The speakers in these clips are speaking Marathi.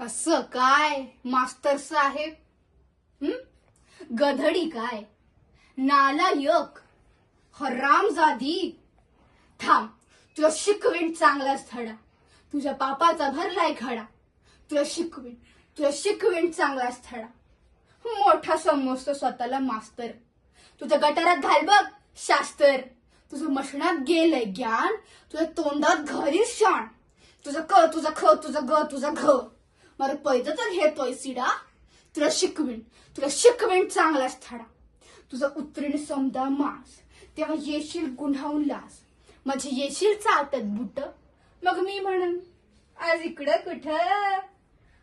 असं काय मास्तर साहेब? गधडी काय, नालायक, हरामजादी. थांब, तुला शिकवीन चांगलाच धडा. तुझ्या पापाचा भरलाय खडा. तुला शिकवीन चांगलाच धडा. मोठा समजतो स्वतःला मास्तर. तुझ्या गटारात घाल बघ शास्त्र. तुझं मशणात गेलंय ज्ञान, तुझ्या तोंडात घरी शाण. तुझं क तुझं ख तुझं ग तुझं घ मला पैदं तर घेतोय सिडा. तुला शिकवीन चांगलाच धडा. तुझं उतरीण समदा मास, तेव्हा येशील गुन्हावून लास. माझे येशील चाटत बुट, मग मी म्हणन आज इकडं कुठं.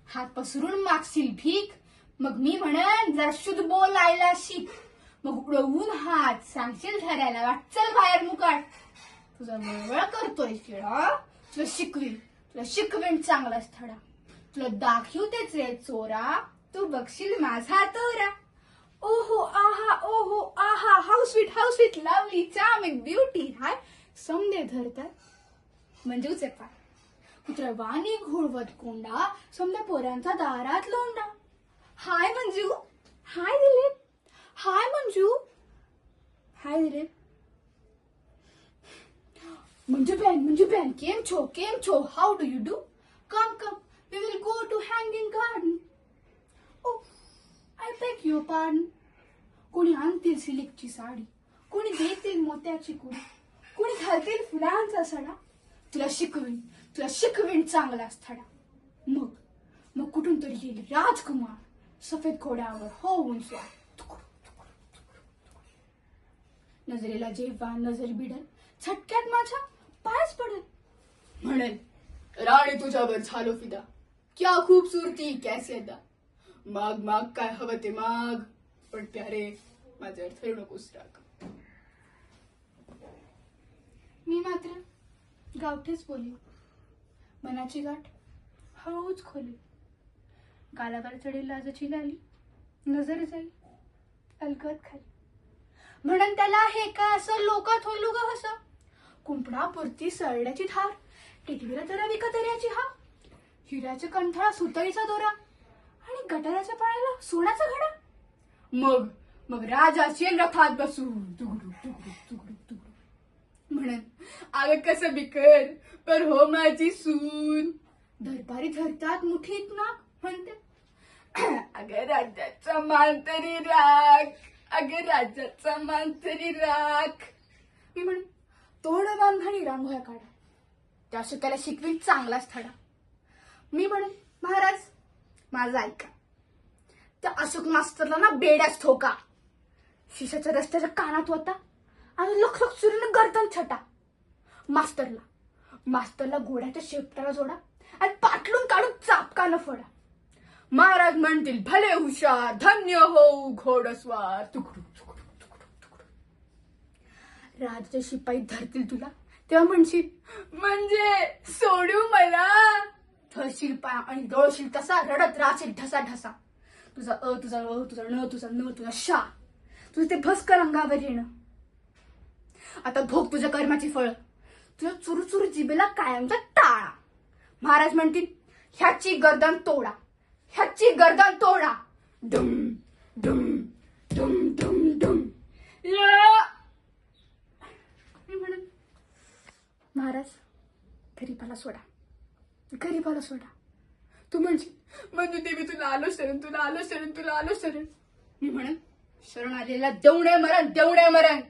हात पसरून मागशील भीक, मग मी म्हणन जरा शुद्ध बोलायला शिक. मग उडवून हात सांगशील धरायला वाटचल बाहेर मुकाट. तुझा वळवळ करतोय शिळा. तुला शिकवीन चांगलाच धडा. तुला दाखवतेच रे चोरा, तू बघशील माझा तोरा. ओहो आहा how sweet lovely charming beauty. हाय समदे धरतात मंजूचे पाय. कुत्रा वाणी घोळवत कोंडा, समद्या पोरांचा दारात लोंडा. हाय मंजू, हाय दिलीप, हाय मंजू, हाय दिलीप. मंजू बहन केम छो, how do you do. Come we will go to hanging garden. Oh, I beg your pardon. कोणी आणतील सिल्कची साडी, कोणी देतील मोत्याची कुडी, कोणी घालतील फुलांचा सडा. तुला शिकवीन चांगलाच धडा. मग कुठून तरी येईल राजकुमार, सफेद घोड्यावर होऊन स्वार. नजरेला जेव्हा नजर भिडल, झटक्यात माझ्या पायच पडेल. म्हणेल राणी तुझ्यावर झालो फिदा, क्या खूबसूरती कैसी अदा. माग काय हवं ते माग, पण प्यारे माझ्यावर फिरू नकोस राग. मी मात्र गावठेच बोली, मनाची गाठ हळूच खोली. गालावर चढेल लाजाची लाली, नजर जाईल अलगद खाली. म्हणून त्याला हे काय असं लोकात होईल ग हसं. कुंपणापुरती सरड्याची धार, टिटवीला जरा विकतऱ्याची हा. हिऱ्याच्या कंठाळा सुतळीचा दोरा, आणि गटाराच्या पाण्याला सोन्याचा घडा. मग राजाची रथात बसू तुगडू म्हणन अगं कसं बिकर पर हो माझी सून. दरबारी धरतात मुठीत नाक, म्हणते अगं राजाचा मान तरी राख, अगं राजाचा मान तरी राख. मी म्हण तोड बांधणी रांगोळ्या काढा, त्या त्याला शिकवीन चांगलाच धडा. मी म्हणेन महाराज माझा ऐका, त्या अशोक मास्तरला ना बेड्याच ठोका. शिशाच्या रस्त्याच्या कानात होता आणि लख सुरीनं गर्दन छटा. मास्तरला घोड्याच्या शेपटाला जोडा आणि पाटलून काढून चापकानं फोडा. महाराज म्हणतील भले हुशार, धन्य हो घोडस्वार. तुकडू. राजाचे शिपाई धरतील तुला, तेव्हा म्हणशील म्हणजे सोडू मला. धरशील पाय आणि डोळशील तसा, रडत राहशील ढसा. तुझा तुझा न तुझा शा, तुझं ते भस्कर अंगावर येणं. आता भोग तुझ्या कर्माची फळ, तुझ्या चुरू जिबेला कायमचा टाळा. महाराज म्हणतील ह्याची गर्दन तोडा. डुम डुम डुम डुम डुम. मी म्हणून महाराज गरीबाला सोडा. तू म्हणशील मंजू देवी तुला आलो शरण. मी म्हणून शरण आलेला देवणे मरण.